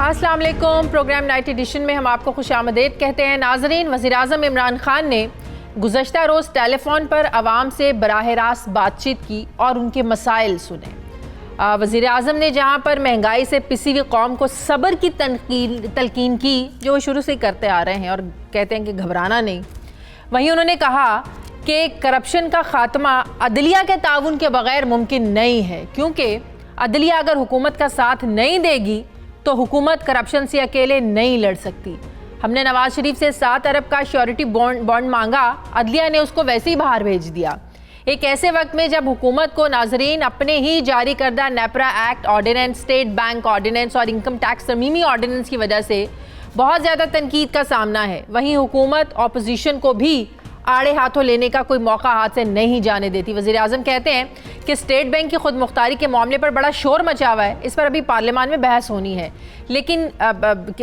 السلام علیکم۔ Programme night edition میں ہم آپ کو خوش آمدید کہتے ہیں۔ ناظرین، وزیر اعظم عمران خان نے گزشتہ روز ٹیلی فون پر عوام سے براہ راست بات چیت کی اور ان کے مسائل سنے۔ وزیر اعظم نے جہاں پر مہنگائی سے پسی ہوئی قوم کو صبر کی تلقین کی، جو وہ شروع سے کرتے آ رہے ہیں اور کہتے ہیں کہ گھبرانا نہیں، وہیں انہوں نے کہا کہ کرپشن کا خاتمہ عدلیہ کے تعاون کے بغیر ممکن نہیں ہے، کیونکہ عدلیہ اگر حکومت کا ساتھ نہیں دے گی تو حکومت کرپشن سے اکیلے نہیں لڑ سکتی۔ ہم نے نواز شریف سے 7 ارب کا شیورٹی بانڈ مانگا، عدلیہ نے اس کو ویسے ہی باہر بھیج دیا۔ ایک ایسے وقت میں جب حکومت کو ناظرین اپنے ہی جاری کردہ NEPRA act ordinance, state bank ordinance اور انکم ٹیکس ترمیمی آرڈیننس کی وجہ سے بہت زیادہ تنقید کا سامنا ہے، وہیں حکومت اپوزیشن کو بھی آڑے ہاتھوں لینے کا کوئی موقع ہاتھ سے نہیں جانے دیتی۔ وزیر اعظم کہتے ہیں کہ اسٹیٹ بینک کی خود مختاری کے معاملے پر بڑا شور مچا ہوا ہے، اس پر ابھی پارلیمان میں بحث ہونی ہے، لیکن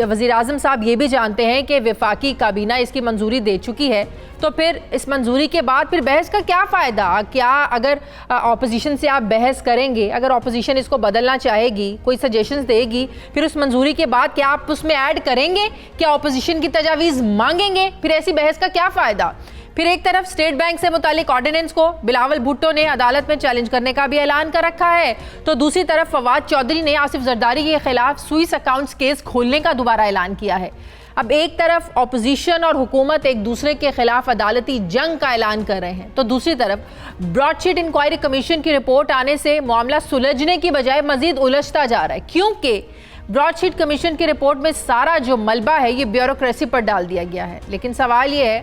وزیر اعظم صاحب یہ بھی جانتے ہیں کہ وفاقی کابینہ اس کی منظوری دے چکی ہے، تو پھر اس منظوری کے بعد پھر بحث کا کیا فائدہ؟ کیا اگر اپوزیشن سے آپ بحث کریں گے، اگر اپوزیشن اس کو بدلنا چاہے گی، کوئی سجیشنز دے گی، پھر اس منظوری کے بعد کیا آپ اس میں ایڈ کریں گے؟ کیا اپوزیشن کی تجاویز مانگیں گے؟ پھر ایسی بحث کا کیا فائدہ؟ پھر ایک طرف اسٹیٹ بینک سے متعلق آرڈیننس کو بلاول بھٹو نے عدالت میں چیلنج کرنے کا بھی اعلان کر رکھا ہے، تو دوسری طرف فواد چودھری نے آصف زرداری کے خلاف سوئس اکاؤنٹس کیس کھولنے کا دوبارہ اعلان کیا ہے۔ اب ایک طرف اپوزیشن اور حکومت ایک دوسرے کے خلاف عدالتی جنگ کا اعلان کر رہے ہیں، تو دوسری طرف براڈ شیٹ انکوائری کمیشن کی رپورٹ آنے سے معاملہ سلجھنے کی بجائے مزید الجھتا جا رہا ہے، کیونکہ براڈ شیٹ کمیشن کی رپورٹ میں سارا جو ملبہ ہے یہ بیوروکریسی پر ڈال دیا گیا ہے، لیکن سوال یہ ہے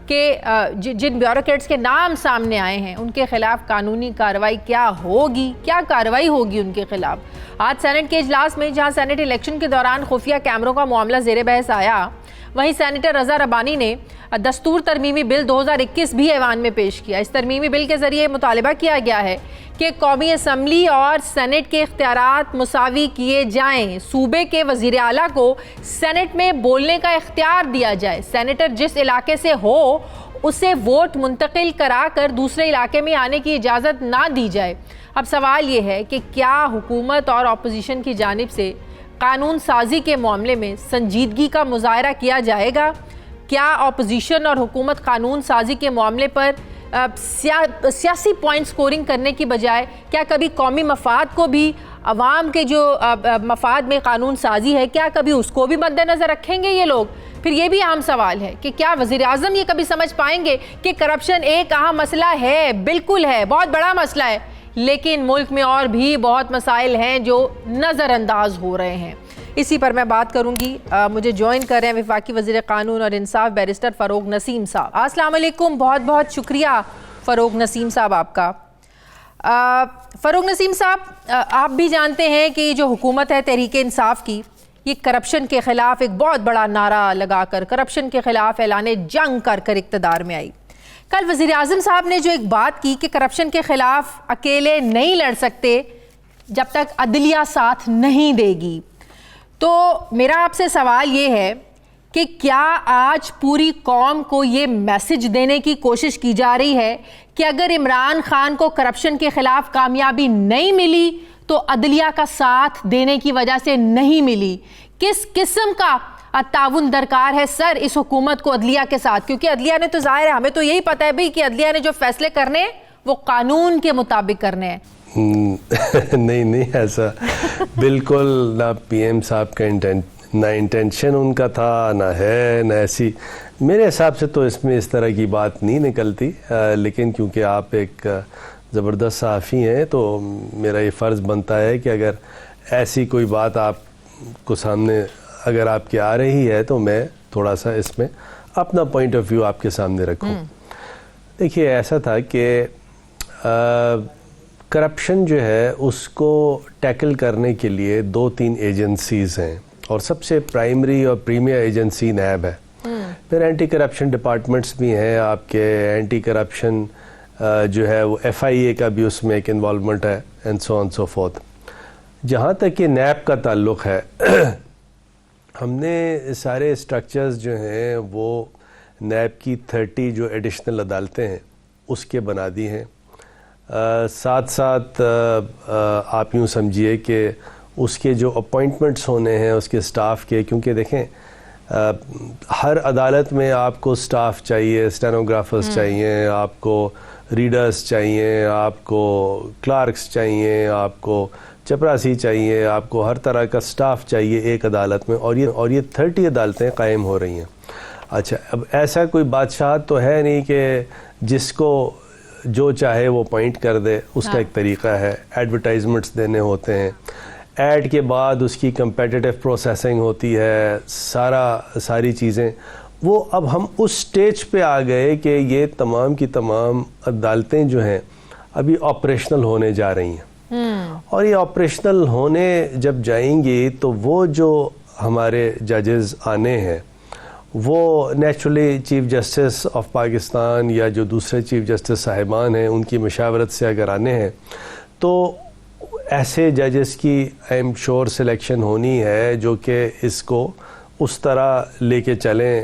کہ جن بیوروکریٹس کے نام سامنے آئے ہیں ان کے خلاف قانونی کارروائی کیا ہوگی، کیا کارروائی ہوگی ان کے خلاف؟ آج سینٹ کے اجلاس میں جہاں سینٹ الیکشن کے دوران خفیہ کیمروں کا معاملہ زیر بحث آیا، وہیں سینیٹر رضا ربانی نے دستور ترمیمی بل 2021 بھی ایوان میں پیش کیا۔ اس ترمیمی بل کے ذریعے مطالبہ کیا گیا ہے کہ قومی اسمبلی اور سینٹ کے اختیارات مساوی کیے جائیں، صوبے کے وزیر اعلیٰ کو سینٹ میں بولنے کا اختیار دیا جائے، سینیٹر جس علاقے سے ہو اسے ووٹ منتقل کرا کر دوسرے علاقے میں آنے کی اجازت نہ دی جائے۔ اب سوال یہ ہے کہ کیا حکومت اور اپوزیشن کی جانب سے قانون سازی کے معاملے میں سنجیدگی کا مظاہرہ کیا جائے گا؟ کیا اپوزیشن اور حکومت قانون سازی کے معاملے پر سیاسی پوائنٹ سکورنگ کرنے کی بجائے کیا کبھی قومی مفاد کو بھی، عوام کے جو مفاد میں قانون سازی ہے، کیا کبھی اس کو بھی مد نظر رکھیں گے یہ لوگ؟ پھر یہ بھی اہم سوال ہے کہ کیا وزیر اعظم یہ کبھی سمجھ پائیں گے کہ کرپشن ایک اہم مسئلہ ہے، بالکل ہے، بہت بڑا مسئلہ ہے، لیکن ملک میں اور بھی بہت مسائل ہیں جو نظر انداز ہو رہے ہیں۔ اسی پر میں بات کروں گی۔ مجھے جوائن کر رہے ہیں وفاقی وزیر قانون اور انصاف بیرسٹر فروغ نسیم صاحب۔ السلام علیکم، بہت بہت شکریہ فروغ نسیم صاحب آپ کا۔ فروغ نسیم صاحب، آپ بھی جانتے ہیں کہ جو حکومت ہے تحریک انصاف کی، یہ کرپشن کے خلاف ایک بہت بڑا نعرہ لگا کر، کرپشن کے خلاف اعلان جنگ کر اقتدار میں آئی۔ کل وزیر اعظم صاحب نے جو ایک بات کی کہ کرپشن کے خلاف اکیلے نہیں لڑ سکتے جب تک عدلیہ ساتھ نہیں دے گی، تو میرا آپ سے سوال یہ ہے کہ کیا آج پوری قوم کو یہ میسج دینے کی کوشش کی جا رہی ہے کہ اگر عمران خان کو کرپشن کے خلاف کامیابی نہیں ملی تو عدلیہ کا ساتھ دینے کی وجہ سے نہیں ملی؟ کس قسم کا تعاون درکار ہے سر اس حکومت کو عدلیہ کے ساتھ؟ کیونکہ عدلیہ نے تو ظاہر ہے، ہمیں تو یہی پتہ ہے بھائی کہ عدلیہ نے جو فیصلے کرنے ہیں وہ قانون کے مطابق کرنے ہیں۔ نہیں ایسا بالکل نہ پی ایم صاحب کا نہ انٹینشن ان کا تھا، نہ ہے، نہ ایسی، میرے حساب سے تو اس میں اس طرح کی بات نہیں نکلتی، لیکن کیونکہ آپ ایک زبردست صحافی ہیں تو میرا یہ فرض بنتا ہے کہ اگر ایسی کوئی بات آپ کو سامنے اگر آپ کی آ رہی ہے تو میں تھوڑا سا اس میں اپنا پوائنٹ آف ویو آپ کے سامنے رکھوں۔ دیکھیے، ایسا تھا کہ کرپشن جو ہے اس کو ٹیکل کرنے کے لیے 2-3 ایجنسیز ہیں، اور سب سے پرائمری اور پریمیئر ایجنسی نیب ہے، پھر اینٹی کرپشن ڈپارٹمنٹس بھی ہیں آپ کے، اینٹی کرپشن جو ہے وہ ایف آئی اے کا بھی اس میں ایک انوالومنٹ ہے، and so on so forth. جہاں تک یہ نیب کا تعلق ہے، ہم نے سارے اسٹرکچرز جو ہیں وہ نیب کی 30 جو ایڈیشنل عدالتیں ہیں اس کے بنا دی ہیں، ساتھ ساتھ آپ یوں سمجھیے کہ اس کے جو اپوائنٹمنٹس ہونے ہیں اس کے سٹاف کے، کیونکہ دیکھیں ہر عدالت میں آپ کو سٹاف چاہیے، اسٹینوگرافرز چاہیے، آپ کو ریڈرز چاہیے، آپ کو کلارکس چاہیے، آپ کو چپراسی چاہیے، آپ کو ہر طرح کا سٹاف چاہیے ایک عدالت میں، اور یہ 30 عدالتیں قائم ہو رہی ہیں. اچھا، اب ایسا کوئی بادشاہت تو ہے نہیں کہ جس کو جو چاہے وہ اپوائنٹ کر دے. اس کا ایک طریقہ ہے، ایڈورٹائزمنٹس دینے ہوتے ہیں، ایڈ کے بعد اس کی کمپیٹیٹیو پروسیسنگ ہوتی ہے، ساری چیزیں. وہ اب ہم اس سٹیج پہ آ گئے کہ یہ تمام کی تمام عدالتیں جو ہیں ابھی آپریشنل ہونے جا رہی ہیں. اور یہ آپریشنل ہونے جب جائیں گی تو وہ جو ہمارے ججز آنے ہیں وہ naturally chief justice of Pakistan یا جو دوسرے چیف جسٹس صاحبان ہیں ان کی مشاورت سے اگر آنے ہیں تو ایسے ججز کی آئی ایم شور سلیکشن ہونی ہے جو کہ اس کو اس طرح لے کے چلیں،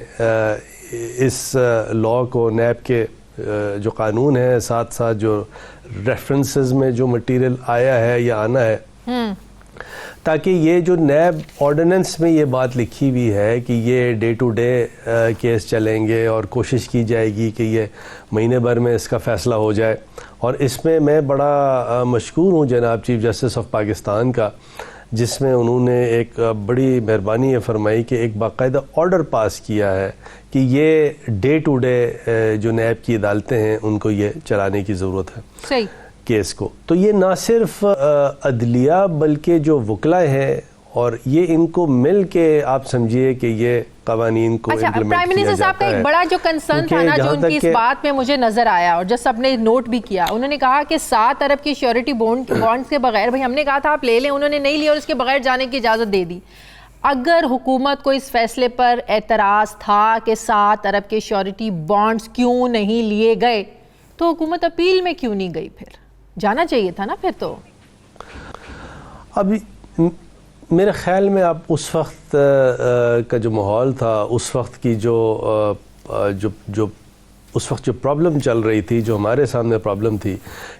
اس لاء کو، نیب کے جو قانون ہے، ساتھ ساتھ جو ریفرنسز میں جو مٹیریل آیا ہے یا آنا ہے، تاکہ یہ جو نیب آرڈیننس میں یہ بات لکھی ہوئی ہے کہ یہ ڈے ٹو ڈے کیس چلیں گے اور کوشش کی جائے گی کہ یہ مہینے بھر میں اس کا فیصلہ ہو جائے. اور اس میں میں بڑا مشکور ہوں جناب چیف جسٹس آف پاکستان کا، جس میں انہوں نے ایک بڑی مہربانی یہ فرمائی کہ ایک باقاعدہ آرڈر پاس کیا ہے کہ یہ ڈے ٹو ڈے جو نیب کی عدالتیں ہیں ان کو یہ چلانے کی ضرورت ہے. صحیح کیس کو. تو یہ نہ صرف عدلیہ بلکہ جو وکلاء ہیں اور یہ ان کو مل کے آپ سمجھیے کہ یہ قوانین کو اچھا، پرائم منسٹر صاحب کا ایک بڑا جو کنسرن تھا نا جو ان کی اس بات میں مجھے نظر آیا اور جس سب نے نوٹ بھی کیا، انہوں نے کہا کہ 7 ارب کی شیورٹی بانڈز کے بغیر، بھائی ہم نے کہا تھا آپ لے لیں، انہوں نے نہیں لیا اور اس کے بغیر جانے کی اجازت دے دی. اگر حکومت کو اس فیصلے پر اعتراض تھا کہ 7 ارب کے شیورٹی بانڈز کیوں نہیں لیے گئے تو حکومت اپیل میں کیوں نہیں گئی؟ پھر جانا چاہیے تھا نا پھر. تو ابھی میرے خیال میں اب اس وقت کا جو ماحول تھا، اس وقت کی جو اس وقت جو پرابلم چل رہی تھی، جو ہمارے سامنے پرابلم تھی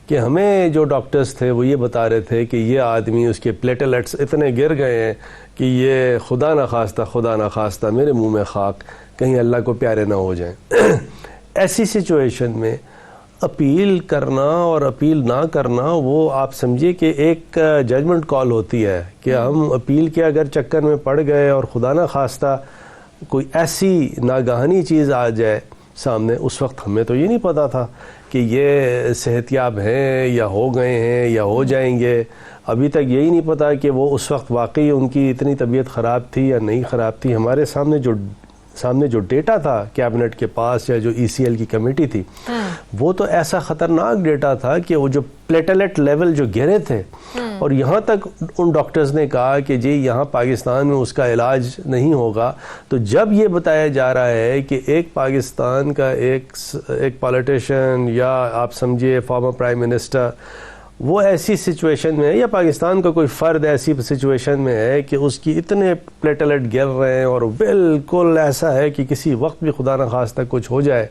کہ ہمیں جو ڈاکٹرز تھے وہ یہ بتا رہے تھے کہ یہ آدمی، اس کے پلیٹلیٹس اتنے گر گئے ہیں کہ یہ خدا نخواستہ میرے منہ میں خاک، کہیں اللہ کو پیارے نہ ہو جائیں. ایسی سچویشن میں اپیل کرنا اور اپیل نہ کرنا، وہ آپ سمجھیے کہ ایک ججمنٹ کال ہوتی ہے کہ ہم اپیل کے اگر چکر میں پڑ گئے اور خدا نہ خواستہ کوئی ایسی ناگہانی چیز آ جائے سامنے. اس وقت ہمیں تو یہ نہیں پتا تھا کہ یہ صحت یاب ہیں یا ہو گئے ہیں یا ہو جائیں گے. ابھی تک یہی نہیں پتا کہ وہ اس وقت واقعی ان کی اتنی طبیعت خراب تھی یا نہیں خراب تھی. ہمارے سامنے جو ڈیٹا تھا کیبنٹ کے پاس یا جو ECL کی کمیٹی تھی، وہ تو ایسا خطرناک ڈیٹا تھا کہ وہ جو پلیٹلیٹ لیول جو گرے تھے، اور یہاں تک ان ڈاکٹرز نے کہا کہ جی یہاں پاکستان میں اس کا علاج نہیں ہوگا. تو جب یہ بتایا جا رہا ہے کہ ایک پاکستان کا ایک پولیٹیشین یا آپ سمجھیے فارمر پرائم منسٹر وہ ایسی سچویشن میں ہے، یا پاکستان کا کوئی فرد ایسی سچویشن میں ہے کہ اس کی اتنے پلیٹلیٹ گر رہے ہیں اور بالکل ایسا ہے کہ کسی وقت بھی خدا نخواستہ کچھ ہو جائے،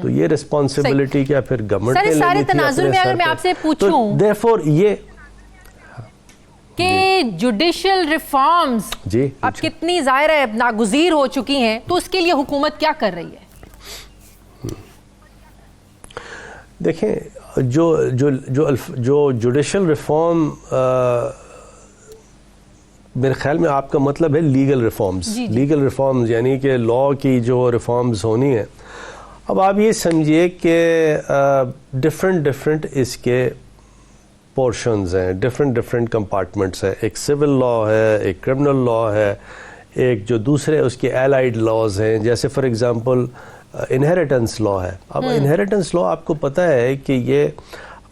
تو یہ رسپانسبلٹی کیا پھر گورنمنٹ نے لینی تھی؟ سارے تناظر میں اگر میں آپ سے پوچھوں therefore یہ کہ جوڈیشل ریفارمز اب کتنی ظاہر ہے ناگزیر ہو چکی ہیں، تو اس کے لیے حکومت کیا کر رہی ہے؟ دیکھیں جو جوڈیشل ریفارم، میرے خیال میں آپ کا مطلب ہے لیگل ریفارمز. لیگل ریفارمز یعنی کہ لاء کی جو ریفارمز ہونی ہے. اب آپ یہ سمجھیے کہ ڈفرینٹ اس کے پورشنز ہیں، ڈفرینٹ کمپارٹمنٹس ہیں. ایک سول لاء ہے، ایک کرمنل لاء ہے، ایک جو دوسرے اس کے ایلائڈ لاز ہیں، جیسے فار ایگزامپل انہیریٹنس لاء ہے. اب انہیریٹنس لاء آپ کو پتہ ہے کہ یہ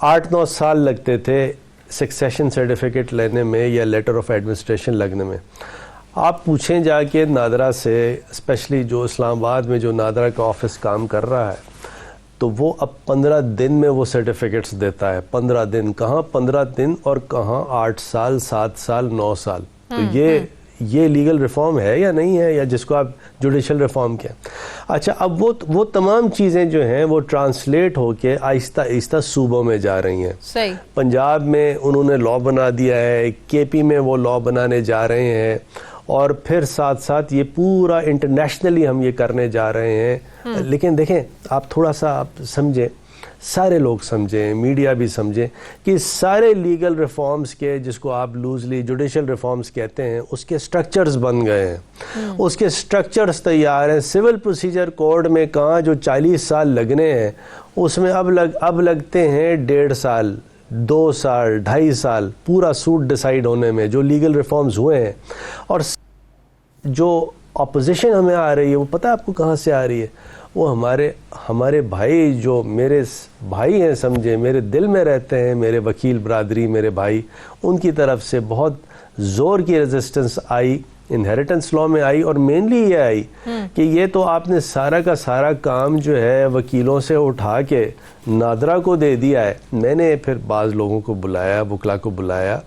8-9 سال لگتے تھے سکسیشن سرٹیفکیٹ لینے میں یا لیٹر آف ایڈمنسٹریشن لگنے میں. آپ پوچھیں جا کے نادرا سے، اسپیشلی جو اسلام آباد میں جو نادرا کا آفس کام کر رہا ہے، تو وہ اب 15 دن میں وہ سرٹیفکیٹس دیتا ہے. 15 دن کہاں 15 دن اور کہاں 8 سال 7 سال 9 سال. تو یہ لیگل ریفارم ہے یا نہیں ہے, یا جس کو آپ جوڈیشل ریفارم کہیں. اچھا, اب وہ تمام چیزیں جو ہیں وہ ٹرانسلیٹ ہو کے آہستہ آہستہ صوبوں میں جا رہی ہیں. صحیح. پنجاب میں انہوں نے لا بنا دیا ہے, کے پی میں وہ لا بنانے جا رہے ہیں, اور پھر ساتھ ساتھ یہ پورا انٹرنیشنلی ہم یہ کرنے جا رہے ہیں. لیکن دیکھیں, آپ تھوڑا سا آپ سمجھیں, سارے لوگ سمجھیں, میڈیا بھی سمجھیں کہ سارے لیگل ریفارمز کے, جس کو آپ لوزلی جوڈیشل ریفارمز کہتے ہیں, اس کے سٹرکچرز بن گئے ہیں, اس کے سٹرکچرز تیار ہیں. سول پروسیجر کوڈ میں کہاں جو 40 سال لگنے ہیں, اس میں اب لگتے ہیں 1.5 سال, 2 سال, 2.5 سال پورا سوٹ ڈیسائیڈ ہونے میں, جو لیگل ریفارمز ہوئے ہیں. اور جو اپوزیشن ہمیں آ رہی ہے, وہ پتہ آپ کو کہاں سے آ رہی ہے؟ وہ ہمارے بھائی, جو میرے بھائی ہیں, سمجھے, میرے دل میں رہتے ہیں, میرے وکیل برادری, میرے بھائی, ان کی طرف سے بہت زور کی ریزسٹنس آئی, انہیریٹنس لاء میں آئی. اور مینلی یہ آئی کہ یہ تو آپ نے سارا کا سارا کام جو ہے وکیلوں سے اٹھا کے نادرا کو دے دیا ہے. میں نے پھر بعض لوگوں کو بلایا, وکلا کو بلایا,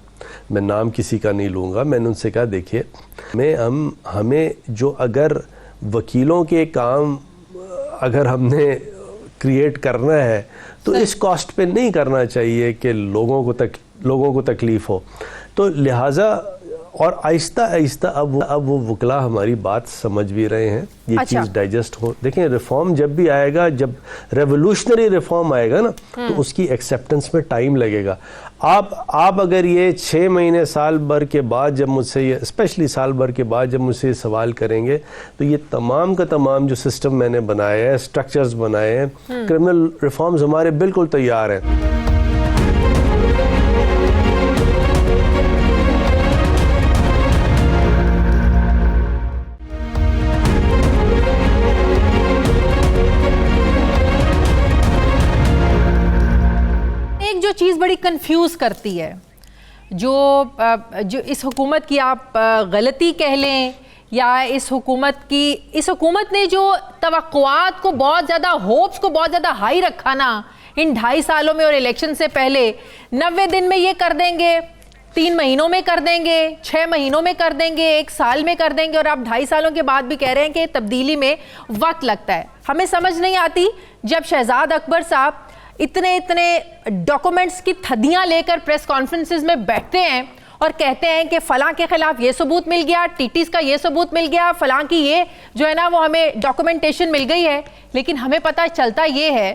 میں نام کسی کا نہیں لوں گا, میں نے ان سے کہا دیکھیے, ہمیں جو اگر وکیلوں کے کام اگر ہم نے کریٹ کرنا ہے تو اس کاسٹ پہ نہیں کرنا چاہیے کہ لوگوں کو تکلیف ہو. تو لہٰذا اور آہستہ آہستہ اب وہ وکلا ہماری بات سمجھ بھی رہے ہیں, یہ چیز ڈائجسٹ ہو. دیکھیں, ریفارم جب بھی آئے گا, جب ریولوشنری ریفارم آئے گا نا, تو اس کی ایکسیپٹنس میں ٹائم لگے گا. آپ اگر یہ 6 مہینے سال بھر کے بعد جب مجھ سے یہ, اسپیشلی سال بھر کے بعد جب مجھ سے یہ سوال کریں گے, تو یہ تمام کا تمام جو سسٹم میں نے بنایا ہے, اسٹرکچرز بنائے ہیں, کرمنل ریفارمز ہمارے بالکل تیار ہیں. چیز بڑی کنفیوز کرتی ہے, جو اس حکومت کی آپ غلطی کہہ لیں, یا اس حکومت نے جو توقعات کو بہت زیادہ, ہوپس کو بہت زیادہ ہائی رکھا نا ان 2.5 سالوں میں, اور الیکشن سے پہلے 90 دن میں یہ کر دیں گے, 3 مہینوں میں کر دیں گے, 6 مہینوں میں کر دیں گے, 1 سال میں کر دیں گے, اور آپ 2.5 سالوں کے بعد بھی کہہ رہے ہیں کہ تبدیلی میں وقت لگتا ہے. ہمیں سمجھ نہیں آتی جب شہزاد اکبر صاحب اتنے ڈاکومنٹس کی تھدیاں لے کر پریس کانفرنسز میں بیٹھتے ہیں اور کہتے ہیں کہ فلاں کے خلاف یہ ثبوت مل گیا, ٹیٹیز کا یہ ثبوت مل گیا, فلاں کی یہ جو ہے نا وہ ہمیں ڈاکومنٹیشن مل گئی ہے. لیکن ہمیں پتہ چلتا یہ ہے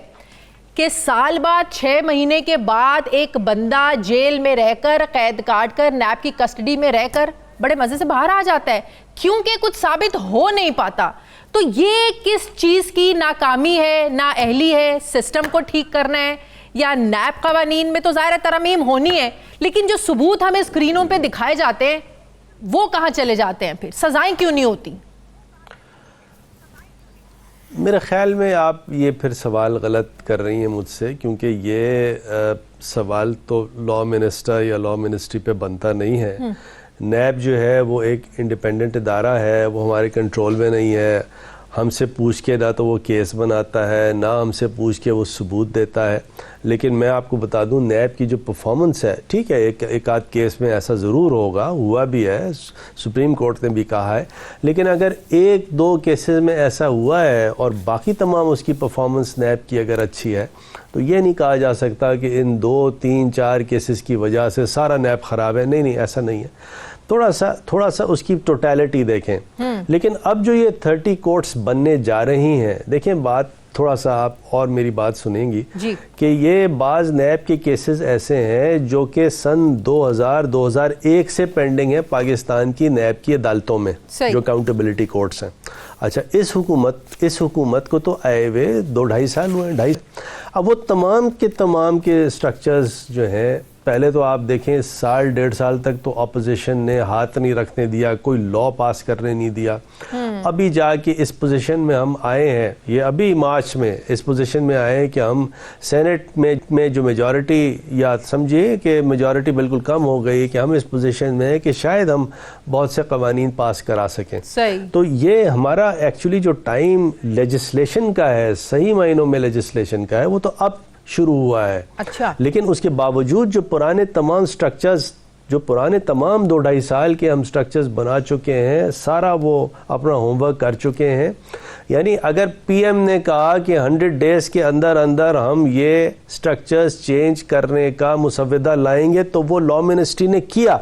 کہ سال بعد 6 مہینے کے بعد ایک بندہ جیل میں رہ کر, قید کاٹ کر, نیب کی کسٹڈی میں رہ کر بڑے مزے سے باہر آ جاتا ہے, کیونکہ کچھ ثابت ہو نہیں پاتا. تو یہ کس چیز کی ناکامی ہے, نااہلی ہے, سسٹم کو ٹھیک کرنا ہے, یا نیب قوانین میں تو ظاہر ترمیم ہونی ہے, لیکن جو ثبوت ہمیں اسکرینوں پہ دکھائے جاتے ہیں وہ کہاں چلے جاتے ہیں, پھر سزائیں کیوں نہیں ہوتی؟ میرے خیال میں آپ یہ پھر سوال غلط کر رہی ہیں مجھ سے, کیونکہ یہ سوال تو لا منسٹر یا لا منسٹری پہ بنتا نہیں ہے. نیب جو ہے وہ ایک انڈیپینڈنٹ ادارہ ہے, وہ ہمارے کنٹرول میں نہیں ہے. ہم سے پوچھ کے نہ تو وہ کیس بناتا ہے, نہ ہم سے پوچھ کے وہ ثبوت دیتا ہے. لیکن میں آپ کو بتا دوں, نیب کی جو پرفارمنس ہے, ٹھیک ہے ایک آدھ کیس میں ایسا ضرور ہوگا, ہوا بھی ہے, سپریم کورٹ نے بھی کہا ہے, لیکن اگر 1-2 کیسز میں ایسا ہوا ہے اور باقی تمام اس کی پرفارمنس نیب کی اگر اچھی ہے, تو یہ نہیں کہا جا سکتا کہ ان 2-3-4 کیسز کی وجہ سے سارا نیب خراب ہے. نہیں, ایسا نہیں ہے. تھوڑا سا اس کی ٹوٹیلٹی دیکھیں. لیکن اب جو یہ 30 کورٹس بننے جا رہی ہیں, دیکھیں بات تھوڑا سا آپ اور میری بات سنیں گی کہ یہ بعض نیب کے کیسز ایسے ہیں جو کہ سن 2000-2001 سے پینڈنگ ہے پاکستان کی نیب کی عدالتوں میں, جو اکاؤنٹیبلٹی کورٹس ہیں. اچھا, اس حکومت کو تو آئے ہوئے 2-2.5 سال ہوئے ہیں. اب وہ تمام کے سٹرکچرز جو ہیں, پہلے تو آپ دیکھیں 1.5 سال تک تو اپوزیشن نے ہاتھ نہیں رکھنے دیا, کوئی لا پاس کرنے نہیں دیا. ابھی جا کے اس پوزیشن میں ہم آئے ہیں, یہ ابھی مارچ میں اس پوزیشن میں آئے ہیں کہ ہم سینٹ میں جو میجورٹی, یا سمجھیے کہ میجورٹی بالکل کم ہو گئی, کہ ہم اس پوزیشن میں ہیں کہ شاید ہم بہت سے قوانین پاس کرا سکیں. تو یہ ہمارا ایکچولی جو ٹائم لیجسلیشن کا ہے, صحیح معنوں میں لیجسلیشن کا ہے, وہ تو اب شروع ہوا ہے. اچھا. لیکن اس کے باوجود جو پرانے تمام سٹرکچرز جو پرانے تمام 2-2.5 سال کے ہم سٹرکچرز بنا چکے ہیں، سارا وہ اپنا ہوم ورک کر چکے ہیں. یعنی اگر پی ایم نے کہا کہ 100 ڈیز کے اندر اندر ہم یہ سٹرکچرز چینج کرنے کا مسودہ لائیں گے تو وہ لا منسٹری نے کیا.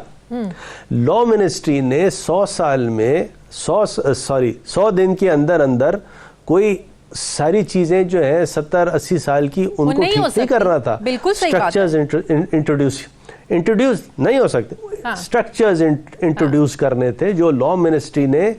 لا منسٹری نے 100 سال میں 100 دن کے اندر اندر کوئی ساری چیزیں جو ہیں 70-80 سال کی ان کو ٹھیک نہیں کرنا تھا. سٹرکچرز انٹروڈیوس نہیں ہو سکتے. سٹرکچرز انٹروڈیوس کرنے تھے جو لا منسٹری نے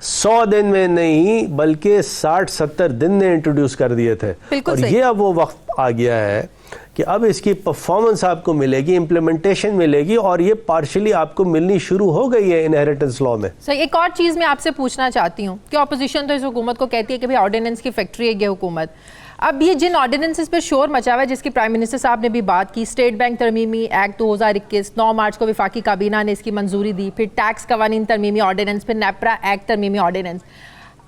100 دن میں نہیں بلکہ 60-70 دن میں انٹروڈیوس کر دیے تھے. اور یہ اب وہ وقت آ گیا ہے کہ اب اس کی پرفارمنس آپ کو ملے گی، امپلیمنٹیشن ملے گی، اور یہ پارشلی آپ کو ملنی شروع ہو گئی ہے انہیریٹنس لا میں. صحیح. ایک اور چیز میں آپ سے پوچھنا چاہتی ہوں کہ اپوزیشن تو اس حکومت کو کہتی ہے کہ آرڈیننس کی فیکٹری ہے یہ حکومت. اب یہ جن آرڈیننسز پہ شور مچا ہوا ہے جس کی پرائم منسٹر صاحب نے بھی بات کی، اسٹیٹ بینک ترمیمی ایکٹ 2021، 9 مارچ کو وفاقی کابینہ نے اس کی منظوری دی، پھر ٹیکس قوانین ترمیمی آرڈیننس، پھر نیپرا ایکٹ ترمیمی آرڈیننس.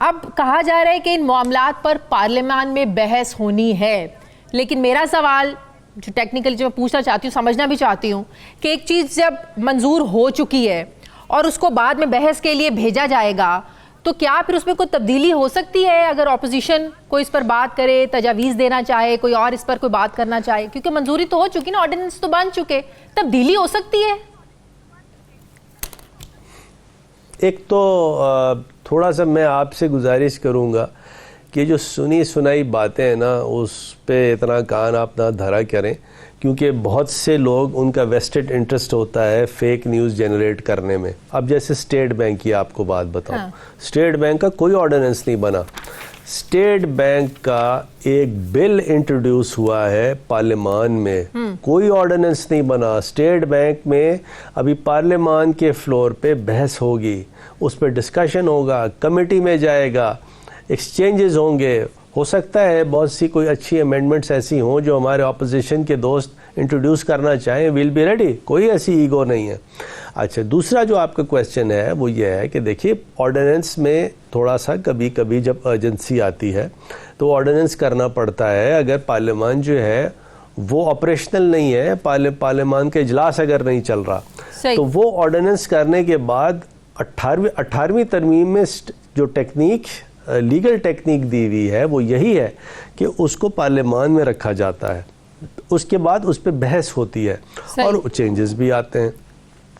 اب کہا جا رہا ہے کہ ان معاملات پر پارلیمان میں بحث ہونی ہے، لیکن میرا سوال جو ٹیکنیکل جو میں پوچھنا چاہتی ہوں، سمجھنا بھی چاہتی ہوں کہ ایک چیز جب منظور ہو چکی ہے اور اس کو بعد میں بحث کے لیے بھیجا جائے گا تو کیا پھر اس میں کوئی تبدیلی ہو سکتی ہے اگر اپوزیشن کوئی اس پر بات کرے، تجاویز دینا چاہے، کوئی اور اس پر کوئی بات کرنا چاہے؟ کیونکہ منظوری تو ہو چکی نا، آرڈیننس تو بن چکے، تبدیلی ہو سکتی ہے. ایک تو تھوڑا سا میں آپ سے گزارش کروں گا کہ جو سنی سنائی باتیں ہیں نا اس پہ اتنا کان آپ نہ دھرا کریں، کیونکہ بہت سے لوگ ان کا ویسٹڈ انٹرسٹ ہوتا ہے فیک نیوز جنریٹ کرنے میں. اب جیسے اسٹیٹ بینک کی آپ کو بات بتاؤں، اسٹیٹ بینک کا کوئی آرڈیننس نہیں بنا. اسٹیٹ بینک کا ایک بل انٹروڈیوس ہوا ہے پارلیمان میں، کوئی آرڈیننس نہیں بنا. اسٹیٹ بینک میں ابھی پارلیمان کے فلور پہ بحث ہوگی، اس پہ ڈسکشن ہوگا، کمیٹی میں جائے گا، ایکسچینجز ہوں گے. ہو سکتا ہے بہت سی کوئی اچھی امینڈمنٹس ایسی ہوں جو ہمارے اپوزیشن کے دوست انٹروڈیوس کرنا چاہیں، ویل بی ریڈی، کوئی ایسی ایگو نہیں ہے. اچھا، دوسرا جو آپ کا کویسچن ہے وہ یہ ہے کہ دیکھیے آرڈیننس میں تھوڑا سا کبھی کبھی جب ایجنسی آتی ہے تو آرڈیننس کرنا پڑتا ہے. اگر پارلیمان جو ہے وہ آپریشنل نہیں ہے، پارلیمان کا اجلاس اگر نہیں چل رہا تو وہ آرڈیننس کرنے کے بعد 18ویں ترمیم میں جو ٹیکنیک لیگل ٹیکنیک دی ہوئی ہے وہ یہی ہے کہ اس کو پارلیمان میں رکھا جاتا ہے، اس کے بعد اس پہ بحث ہوتی ہے اور چینجز بھی آتے ہیں.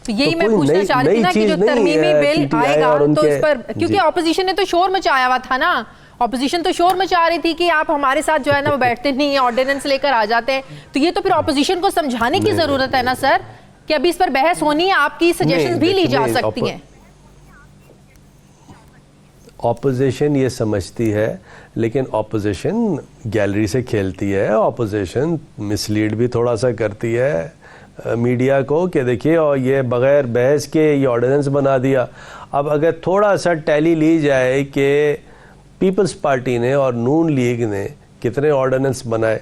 یہی میں پوچھنا چاہ رہی تھی نا کہ جو ترمیمی بل آئے گا تو اس پر، کیونکہ اپوزیشن نے تو شور مچایا ہوا تھا نا، اپوزیشن تو شور مچا رہی تھی کہ آپ ہمارے ساتھ جو ہے نا وہ بیٹھتے نہیں ہیں، آرڈیننس لے کر آ جاتے ہیں. تو یہ تو پھر اپوزیشن کو سمجھانے کی ضرورت ہے نا سر کہ ابھی اس پر بحث ہونی ہے، آپ کی سجیشنز بھی لی جا سکتی ہیں. اپوزیشن یہ سمجھتی ہے، لیکن اپوزیشن گیلری سے کھیلتی ہے، اپوزیشن مس لیڈ بھی تھوڑا سا کرتی ہے میڈیا کو کہ دیکھیے اور یہ بغیر بحث کے یہ آرڈیننس بنا دیا. اب اگر تھوڑا سا ٹیلی لی جائے کہ پیپلز پارٹی نے اور نون لیگ نے کتنے آرڈیننس بنائے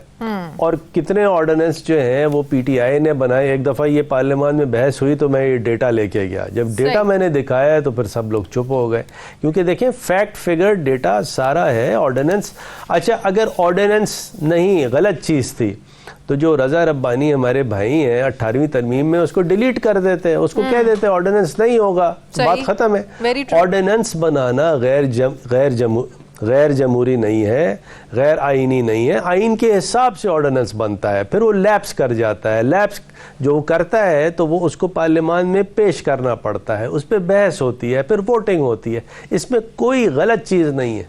اور کتنے آرڈیننس جو ہیں وہ پی ٹی آئی نے بنائے. ایک دفعہ یہ پارلیمان میں بحث ہوئی تو میں یہ ڈیٹا لے کے گیا، جب ڈیٹا میں نے دکھایا تو پھر سب لوگ چپ ہو گئے، کیونکہ دیکھیں فیکٹ فگر ڈیٹا سارا ہے. آرڈیننس، اچھا اگر آرڈیننس نہیں غلط چیز تھی تو جو رضا ربانی ہمارے بھائی ہیں 18ویں ترمیم میں اس کو ڈیلیٹ کر دیتے ہیں، اس کو کہہ دیتے ہیں آرڈیننس نہیں ہوگا، بات ختم ہے. آرڈیننس بنانا غیر جمہوری نہیں ہے، غیر آئینی نہیں ہے. آئین کے حساب سے آرڈیننس بنتا ہے، پھر وہ لیپس کر جاتا ہے. لیپس جو وہ کرتا ہے تو وہ اس کو پارلیمان میں پیش کرنا پڑتا ہے، اس پہ بحث ہوتی ہے، پھر ووٹنگ ہوتی ہے. اس میں کوئی غلط چیز نہیں ہے.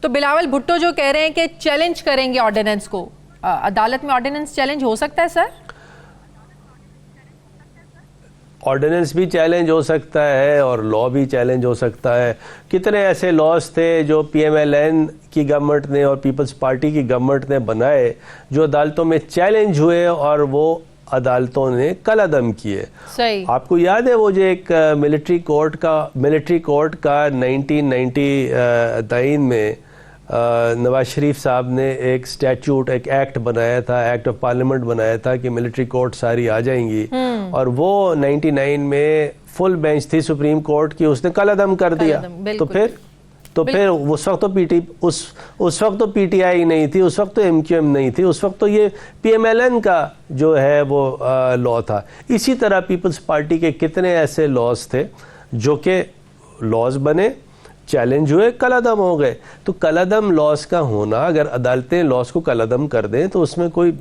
تو بلاول بھٹو جو کہہ رہے ہیں کہ چیلنج کریں گے آرڈیننس کو، عدالت میں آرڈیننس چیلنج ہو سکتا ہے سر؟ آرڈیننس بھی چیلنج ہو سکتا ہے اور لا بھی چیلنج ہو سکتا ہے. کتنے ایسے لاز تھے جو پی ایم ایل این کی گورنمنٹ نے اور پیپلز پارٹی کی گورنمنٹ نے بنائے جو عدالتوں میں چیلنج ہوئے اور وہ عدالتوں نے کل عدم کیے. آپ کو یاد ہے وہ جو ایک ملٹری کورٹ کا 1999 میں نواز شریف صاحب نے ایک اسٹیچوٹ، ایک ایکٹ بنایا تھا، ایکٹ آف پارلیمنٹ بنایا تھا کہ ملٹری کورٹ ساری آ جائیں گی، اور وہ 99 میں فل بینچ تھی سپریم کورٹ کی، اس نے کل عدم کر دیا. تو پھر تو پھر اس وقت تو اس وقت تو پی ٹی آئی نہیں تھی, اس وقت تو ایم کیو ایم نہیں تھی, اس وقت تو یہ پی ایم ایل این کا جو ہے وہ لا تھا. اسی طرح پیپلز پارٹی کے کتنے ایسے لاز تھے جو کہ لاز بنے, چیلنج ہوئے, کل عدم ہو گئے. تو کل عدم لاس کا ہونا, اگر عدالتیں لاس کو کل عدم کر دیں تو اس میں کوئی,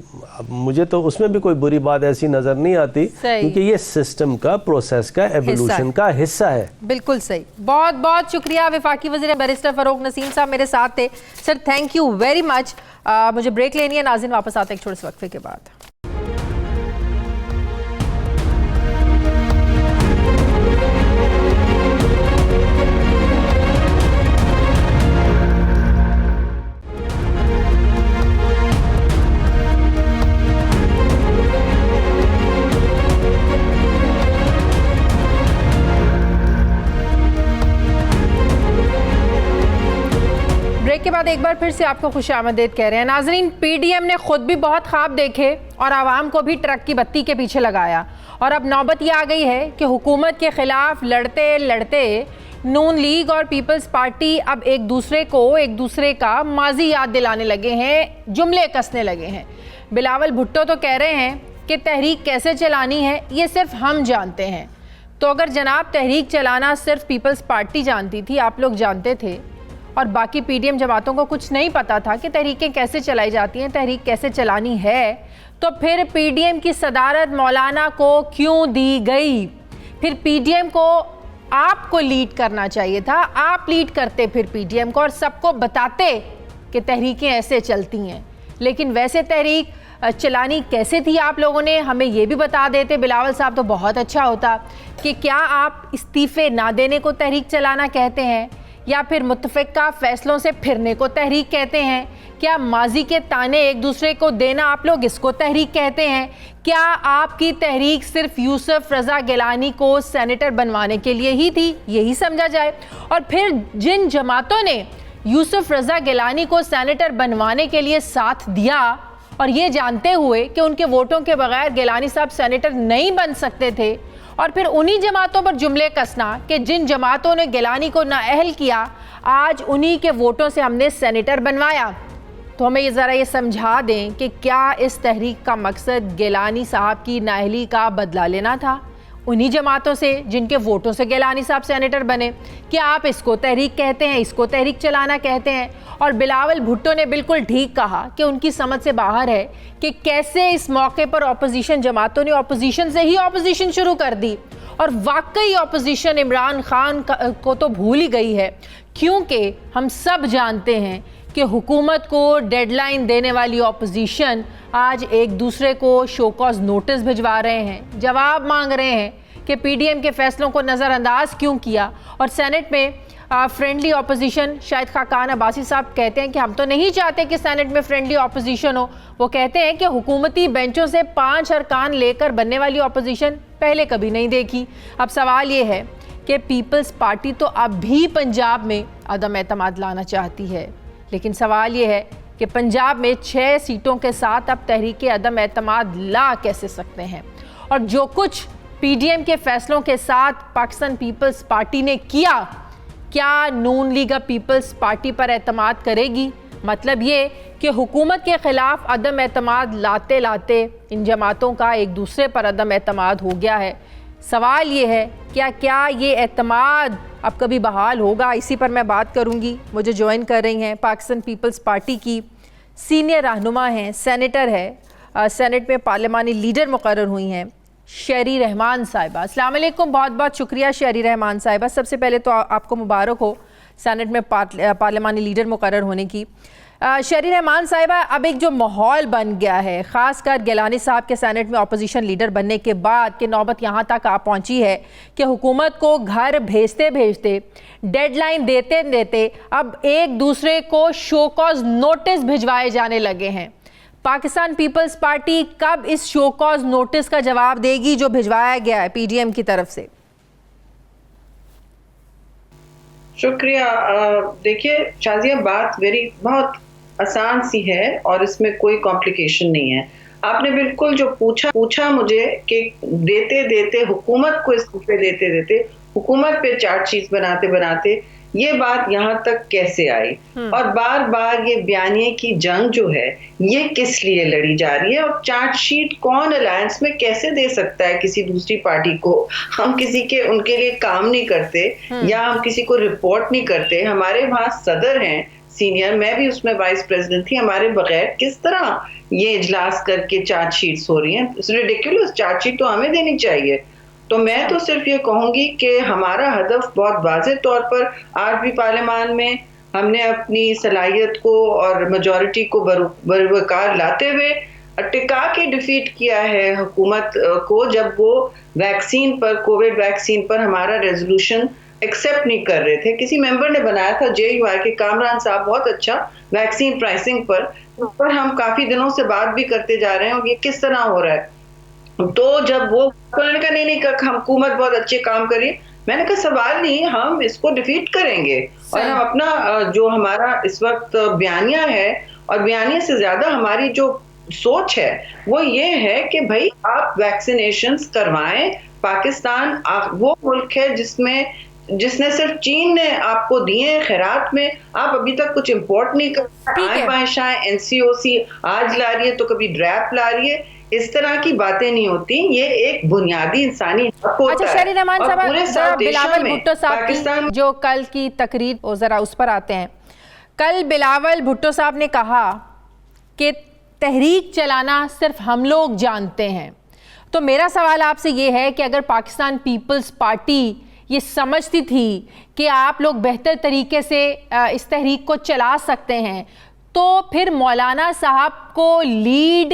مجھے تو اس میں بھی کوئی بری بات ایسی نظر نہیں آتی, کیونکہ یہ سسٹم کا, پروسیس کا, ایوولوشن کا حصہ ہے. بالکل صحیح. بہت بہت شکریہ وفاقی وزیر بیرسٹر فروغ نسیم صاحب میرے ساتھ تھے. Sir thank you very much. مجھے بریک لینی ہے. ناظرین واپس آتے ہیں ایک چھوٹے سے وقفے کے بعد. کے بعد ایک بار پھر سے آپ کو خوش آمدید کہہ رہے ہیں. ناظرین, پی ڈی ایم نے خود بھی بہت خواب دیکھے اور عوام کو بھی ٹرک کی بتی کے پیچھے لگایا, اور اب نوبت یہ آ گئی ہے کہ حکومت کے خلاف لڑتے لڑتے نون لیگ اور پیپلز پارٹی اب ایک دوسرے کا ماضی یاد دلانے لگے ہیں, جملے کسنے لگے ہیں. بلاول بھٹو تو کہہ رہے ہیں کہ تحریک کیسے چلانی ہے یہ صرف ہم جانتے ہیں. تو اگر جناب تحریک چلانا صرف پیپلز پارٹی جانتی تھی, آپ لوگ جانتے تھے, اور باقی پی ڈی ایم جماعتوں کو کچھ نہیں پتا تھا کہ تحریکیں کیسے چلائی جاتی ہیں, تحریک کیسے چلانی ہے, تو پھر پی ڈی ایم کی صدارت مولانا کو کیوں دی گئی؟ پھر پی ڈی ایم کو آپ کو لیڈ کرنا چاہیے تھا. آپ لیڈ کرتے پھر پی ڈی ایم کو اور سب کو بتاتے کہ تحریکیں ایسے چلتی ہیں. لیکن ویسے تحریک چلانی کیسے تھی آپ لوگوں نے ہمیں یہ بھی بتا دیتے بلاول صاحب, تو بہت اچھا ہوتا. کہ کیا آپ استعفے نہ دینے کو تحریک چلانا کہتے ہیں, یا پھر متفقہ فیصلوں سے پھرنے کو تحریک کہتے ہیں؟ کیا ماضی کے تانے ایک دوسرے کو دینا آپ لوگ اس کو تحریک کہتے ہیں؟ کیا آپ کی تحریک صرف یوسف رضا گیلانی کو سینیٹر بنوانے کے لیے ہی تھی, یہی سمجھا جائے؟ اور پھر جن جماعتوں نے یوسف رضا گیلانی کو سینیٹر بنوانے کے لیے ساتھ دیا, اور یہ جانتے ہوئے کہ ان کے ووٹوں کے بغیر گیلانی صاحب سینیٹر نہیں بن سکتے تھے, اور پھر انہی جماعتوں پر جملے کسنا کہ جن جماعتوں نے گیلانی کو نااہل کیا, آج انہی کے ووٹوں سے ہم نے سینیٹر بنوایا. تو ہمیں ذرا یہ سمجھا دیں کہ کیا اس تحریک کا مقصد گیلانی صاحب کی نااہلی کا بدلہ لینا تھا انہی جماعتوں سے جن کے ووٹوں سے گیلانی صاحب سینیٹر بنے؟ کیا آپ اس کو تحریک کہتے ہیں, اس کو تحریک چلانا کہتے ہیں؟ اور بلاول بھٹو نے بالکل ٹھیک کہا کہ ان کی سمجھ سے باہر ہے کہ کیسے اس موقع پر اپوزیشن جماعتوں نے اپوزیشن سے ہی اپوزیشن شروع کر دی, اور واقعی اپوزیشن عمران خان کو تو بھول ہی گئی ہے, کیونکہ ہم سب جانتے ہیں کہ حکومت کو ڈیڈ لائن دینے والی اپوزیشن آج ایک دوسرے کو شو کاز نوٹس بھجوا رہے ہیں, جواب مانگ رہے ہیں کہ پی ڈی ایم کے فیصلوں کو نظر انداز کیوں کیا. اور سینٹ میں فرینڈلی اپوزیشن, شاہد خاقان عباسی صاحب کہتے ہیں کہ ہم تو نہیں چاہتے کہ سینٹ میں فرینڈلی اپوزیشن ہو. وہ کہتے ہیں کہ حکومتی بینچوں سے 5 ارکان لے کر بننے والی اپوزیشن پہلے کبھی نہیں دیکھی. اب سوال یہ ہے کہ پیپلز پارٹی تو اب بھی پنجاب میں عدم اعتماد لانا چاہتی ہے, لیکن سوال یہ ہے کہ پنجاب میں 6 سیٹوں کے ساتھ اب تحریک عدم اعتماد لا کیسے سکتے ہیں؟ اور جو کچھ پی ڈی ایم کے فیصلوں کے ساتھ پاکستان پیپلز پارٹی نے کیا, کیا نون لیگ پیپلز پارٹی پر اعتماد کرے گی؟ مطلب یہ کہ حکومت کے خلاف عدم اعتماد لاتے لاتے ان جماعتوں کا ایک دوسرے پر عدم اعتماد ہو گیا ہے. سوال یہ ہے کیا یہ اعتماد اب کبھی بحال ہوگا؟ اسی پر میں بات کروں گی. مجھے جوائن کر رہی ہیں پاکستان پیپلز پارٹی کی سینئر رہنما ہیں, سینیٹر ہے, سینٹ میں پارلیمانی لیڈر مقرر ہوئی ہیں, شہری رحمان صاحبہ. السلام علیکم, بہت بہت شکریہ شہری رحمان صاحبہ. سب سے پہلے تو آپ کو مبارک ہو سینٹ میں پارلیمانی لیڈر مقرر ہونے کی. شہری رحمان صاحبہ, اب ایک جو ماحول بن گیا ہے خاص کر گیلانی صاحب کے سینٹ میں اپوزیشن لیڈر بننے کے بعد کہ نوبت یہاں تک آ پہنچی ہے کہ حکومت کو گھر بھیجتے بھیجتے, ڈیڈ لائن دیتے دیتے اب ایک دوسرے کو شو کاز نوٹس بھجوائے جانے لگے ہیں. پاکستان پیپلز پارٹی کب اس شو کاز نوٹس کا جواب دے گی جو بھجوایا گیا ہے پی ڈی ایم کی طرف سے؟ شکریہ. دیکھیے شازیہ, بات بہت آسان سی ہے اور اس میں کوئی کمپلیکیشن نہیں ہے. آپ نے بالکل جو پوچھا مجھے کہ دیتے دیتے حکومت کو استعفے دیتے دیتے حکومت پہ چارج شیٹ بناتے یہ بات یہاں تک کیسے آئی, اور بار بار یہ بیانیے کی جنگ جو ہے یہ کس لیے لڑی جا رہی ہے, اور چارج شیٹ کون الائنس میں کیسے دے سکتا ہے کسی دوسری پارٹی کو؟ ہم کسی کے ان کے لیے کام نہیں کرتے یا ہم کسی کو رپورٹ نہیں کرتے. ہمارے وہاں صدر ہیں سینئر, میں بھی اس میں وائس پریزیڈنٹ تھی, ہمارے بغیر کس طرح یہ اجلاس کر کے چارج شیٹس ہو رہی ہیں؟ ریڈیکولس چارج شیٹ تو ہمیں دینی چاہیے. تو میں تو صرف یہ کہوں گی کہ ہمارا ہدف بہت واضح طور پر آج بھی پارلیمان میں ہم نے اپنی صلاحیت کو اور میجورٹی کو بروقار لاتے ہوئے ٹکا کے ڈیفیٹ کیا ہے حکومت کو, جب وہ ویکسین پر, کووڈ ویکسین پر ہمارا ریزولوشن ایکسیپٹ نہیں کر رہے تھے. کسی ممبر نے بنایا تھا JUI کے, کامران صاحب, بہت اچھا, ویکسین پرائسنگ پر ہم کافی دنوں سے بات بھی کرتے جا رہے ہیں, اور یہ کس طرح ہو رہا ہے. تو جب وہ انہوں نے کہا نہیں حکومت بہت اچھے کام کری, میں نے کہا سوال نہیں, ہم اس کو ڈیفیٹ کریں گے, اور ہم اپنا جو ہمارا اس وقت بیانیہ ہے, اور بیانیہ سے زیادہ ہماری جو سوچ ہے وہ یہ ہے کہ بھائی آپ ویکسینیشنز کروائیں. پاکستان وہ ملک ہے جس نے صرف چین نے آپ کو دیے خیرات میں, آپ ابھی تک کچھ امپورٹ نہیں کر رہے. بائیں شائیں NCOC آج لا رہی ہے تو کبھی ڈریپ لا رہی ہے, اس طرح کی باتیں نہیں ہوتی. یہ ایک بنیادی انسانی حق ہوتا ہے. شہری رحمان صاحب, بلاول بھٹو صاحب کی جو کل کی تقریر, ذرا اس پر آتے ہیں. کل بلاول بھٹو صاحب نے کہا کہ تحریک چلانا صرف ہم لوگ جانتے ہیں. تو میرا سوال آپ سے یہ ہے کہ اگر پاکستان پیپلز پارٹی یہ سمجھتی تھی کہ آپ لوگ بہتر طریقے سے اس تحریک کو چلا سکتے ہیں, تو پھر مولانا صاحب کو لیڈ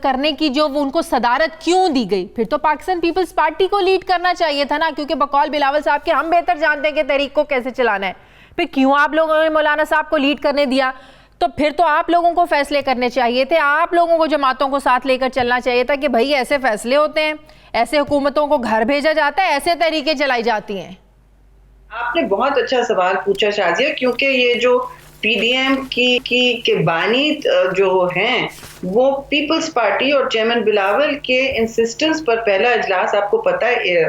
کرنے کی جو ان کو صدارت کیوں دی گئی؟ پھر تو پاکستان پیپلز پارٹی کو لیڈ کرنا چاہیے تھا نا, کیونکہ بقول بلاول صاحب کے ہم بہتر جانتے ہیں کہ تحریک کو کیسے چلانا ہے. پھر کیوں آپ لوگوں نے مولانا صاحب کو لیڈ کرنے دیا؟ تو پھر تو آپ لوگوں کو فیصلے کرنے چاہیے تھے, آپ لوگوں کو جماعتوں کو ساتھ لے کر چلنا چاہیے تھا کہ بھائی ایسے فیصلے ہوتے ہیں, ایسے حکومتوں کو گھر بھیجا جاتا ہے, ایسے تحریکیں چلائی جاتی ہیں. آپ نے بہت اچھا سوال پوچھا شازیہ, کیونکہ یہ جو PDM کی بانی جو ہیں وہ پیپلز پارٹی اور چیئرمین بلاول کے انسسٹنس پر پہلا اجلاس آپ کو پتہ ہے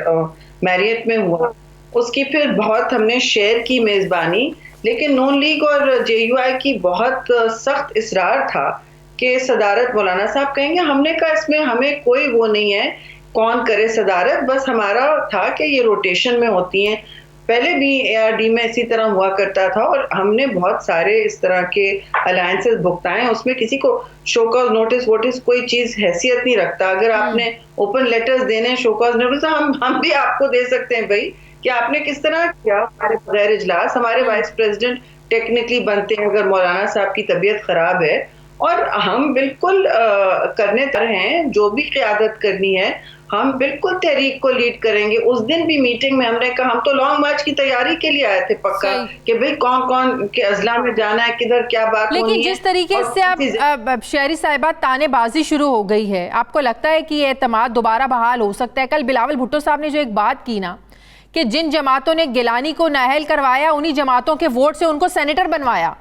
میریٹ میں ہوا, اس کی پھر بہت ہم نے شیئر کی میزبانی, لیکن نون لیگ اور JUI کی بہت سخت اصرار تھا کہ صدارت مولانا صاحب کہیں گے. ہم نے کہا اس میں ہمیں کوئی وہ نہیں ہے کون کرے صدارت, بس ہمارا تھا کہ یہ روٹیشن میں ہوتی ہیں. پہلے بھی ARD میں اسی طرح ہوا کرتا تھا, اور ہم نے بہت سارے اس طرح کے الائنسز بھگتائے, اس میں کسی کو شو کاز نوٹس ووٹس کوئی چیز حیثیت نہیں رکھتا. اگر آپ نے اوپن لیٹرز دینے شو کاز نوٹس, ہم بھی آپ کو دے سکتے ہیں بھائی کہ آپ نے کس طرح کیا ہمارے بغیر اجلاس. ہمارے وائس پریزیڈنٹ ٹیکنیکلی بنتے ہیں اگر مولانا صاحب کی طبیعت خراب ہے, اور ہم بالکل کرنے تر ہیں جو بھی قیادت کرنی ہے, ہم بالکل تحریک کو لیڈ کریں گے. اس دن بھی میٹنگ میں ہم نے کہا ہم تو لانگ مارچ کی تیاری کے لیے آئے تھے پکا, کہ بھئی کون کون کے اضلاع میں جانا ہے, کدھر کیا بات ہونی ہے. لیکن جس طریقے سے اب شہری صاحبہ تانے بازی شروع ہو گئی ہے, آپ کو لگتا ہے کہ یہ اعتماد دوبارہ بحال ہو سکتا ہے؟ کل بلاول بھٹو صاحب نے جو ایک بات کی نا کہ جن جماعتوں نے گیلانی کو نااہل کروایا انہی جماعتوں کے ووٹ سے ان کو سینیٹر بنوایا,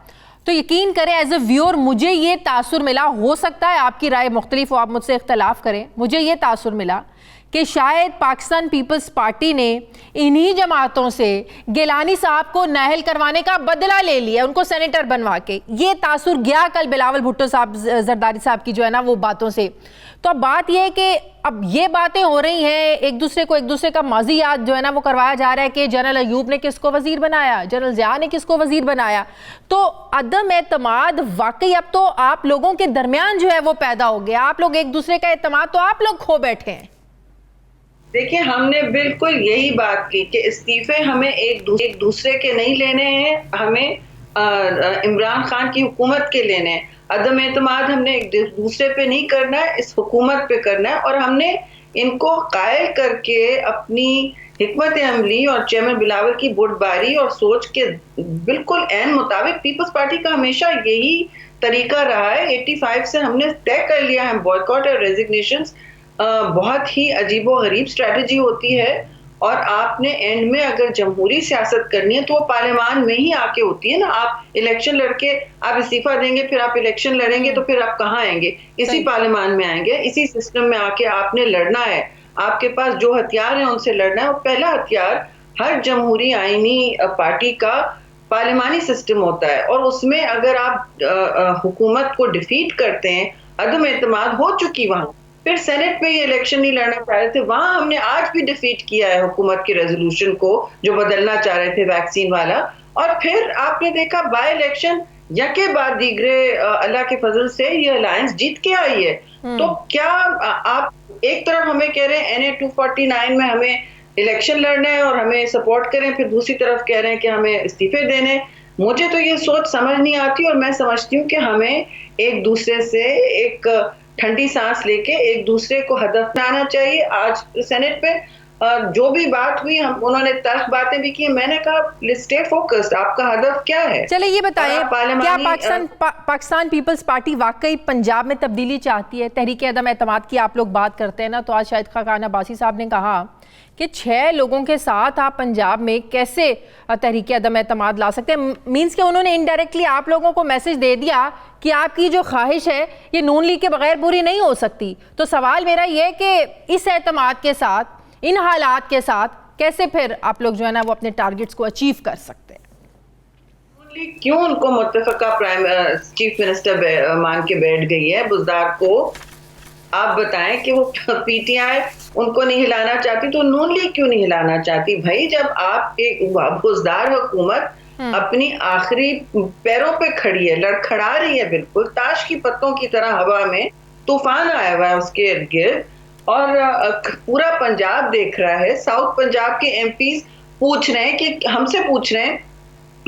تو یقین کریں ایز اے ویور مجھے یہ تاثر ملا, ہو سکتا ہے آپ کی رائے مختلف ہو, آپ مجھ سے اختلاف کریں, مجھے یہ تاثر ملا کہ شاید پاکستان پیپلز پارٹی نے انہی جماعتوں سے گیلانی صاحب کو نااہل کروانے کا بدلہ لے لیا, ان کو سینیٹر بنوا کے. یہ تاثر گیا کل بلاول بھٹو صاحب زرداری صاحب کی جو ہے نا وہ باتوں سے. تو اب بات یہ ہے کہ اب یہ باتیں ہو رہی ہیں, ایک دوسرے کا ماضی یاد جو ہے نا وہ کروایا جا رہا ہے کہ جنرل ایوب نے کس کو وزیر بنایا, جنرل ضیاء نے کس کو وزیر بنایا. تو عدم اعتماد واقعی اب تو آپ لوگوں کے درمیان جو ہے وہ پیدا ہو گیا, آپ لوگ ایک دوسرے کا اعتماد تو آپ لوگ کھو بیٹھے ہیں. دیکھیں ہم نے بالکل یہی بات کی کہ استعفے ہمیں ایک دوسرے کے نہیں لینے ہیں, ہمیں عمران خان کی حکومت کے لینے ہیں. عدم اعتماد ہم نے ایک دوسرے پہ نہیں کرنا ہے, اس حکومت پہ کرنا ہے, اور ہم نے ان کو قائل کر کے اپنی حکمت عملی اور چیئرمین بلاول کی بردباری اور سوچ کے بالکل عین مطابق پیپلز پارٹی کا ہمیشہ یہی طریقہ رہا ہے. 85 سے ہم نے طے کر لیا ہے بوائکاٹ اور ریزگنیشنز. بہت ہی عجیب و غریب اسٹریٹجی ہوتی ہے, اور آپ نے اینڈ میں اگر جمہوری سیاست کرنی ہے تو وہ پارلیمان میں ہی آ کے ہوتی ہے نا. آپ الیکشن لڑ کے آپ استعفیٰ دیں گے, پھر آپ الیکشن لڑیں گے, تو پھر آپ کہاں آئیں گے؟ اسی پارلیمان میں آئیں گے, اسی سسٹم میں آ کے آپ نے لڑنا ہے. آپ کے پاس جو ہتھیار ہیں ان سے لڑنا ہے. اور پہلا ہتھیار ہر جمہوری آئینی پارٹی کا پارلیمانی سسٹم ہوتا ہے اور اس میں اگر آپ حکومت کو ڈیفیٹ کرتے ہیں, عدم اعتماد ہو چکی وہاں, پھر سینٹ میں یہ الیکشن نہیں لڑنا چاہ رہے تھے, وہاں ہم نے آج بھی ڈیفیٹ کیا ہے حکومت کی ریزولوشن کو جو بدلنا چاہ رہے تھے ویکسین والا, اور پھر آپ نے دیکھا بائی الیکشن یکے بعد دیگرے اللہ کے فضل سے یہ الائنس جیت کے آئی ہے. تو کیا آپ ایک طرف ہمیں کہہ رہے ہیں NA 249 میں ہمیں الیکشن لڑنا ہے اور ہمیں سپورٹ کریں, پھر دوسری طرف کہہ رہے ہیں کہ ہمیں استعفے دینے. مجھے تو یہ سوچ سمجھ نہیں آتی, اور میں سمجھتی ہوں کہ ہمیں ایک دوسرے سے ایک ٹھنڈی سانس لے کے ایک دوسرے کو ہدف میں آنا چاہیے. آج سینٹ پہ جو بھی بات ہوئی, انہوں نے تلخ باتیں بھی کی, میں نے کہا اسٹے فوکسڈ, آپ کا ہدف کیا ہے؟ چلے یہ بتائیں, کیا پاکستان پیپلز پارٹی واقعی پنجاب میں تبدیلی چاہتی ہے؟ تحریک عدم اعتماد کی آپ لوگ بات کرتے ہیں نا, تو آج شاہد خاقان عباسی صاحب نے کہا کہ 6 لوگوں کے ساتھ آپ پنجاب میں کیسے تحریک عدم اعتماد لا سکتے ہیں. مینس کہ انہوں نے انڈائریکٹلی آپ لوگوں کو میسج دے دیا کہ آپ کی جو خواہش ہے یہ نون لیگ کے بغیر پوری نہیں ہو سکتی. تو سوال میرا یہ کہ اس اعتماد کے ساتھ, ان حالات کے ساتھ کیسے پھر آپ لوگ جو ہے نا وہ اپنے ٹارگٹس کو اچیو کر سکتے ہیں؟ کیوں ان کو متفقہ چیف منسٹر مان کے بیٹھ گئی ہے بزدار کو؟ آپ بتائیں کہ وہ پی ٹی آئی ان کو نہیں ہلانا چاہتی, تو نون لیگ کیوں نہیں ہلانا چاہتی؟ بھائی جب آپ ایک بزدار حکومت اپنی آخری پیروں پہ کھڑی ہے, لڑکھڑا رہی ہے, بالکل تاش کی پتوں کی طرح ہوا میں طوفان آیا ہوا ہے اس کے ارد گرد, اور پورا پنجاب دیکھ رہا ہے, ساؤتھ پنجاب کے ایم پیز پوچھ رہے ہیں کہ ہم سے پوچھ رہے ہیں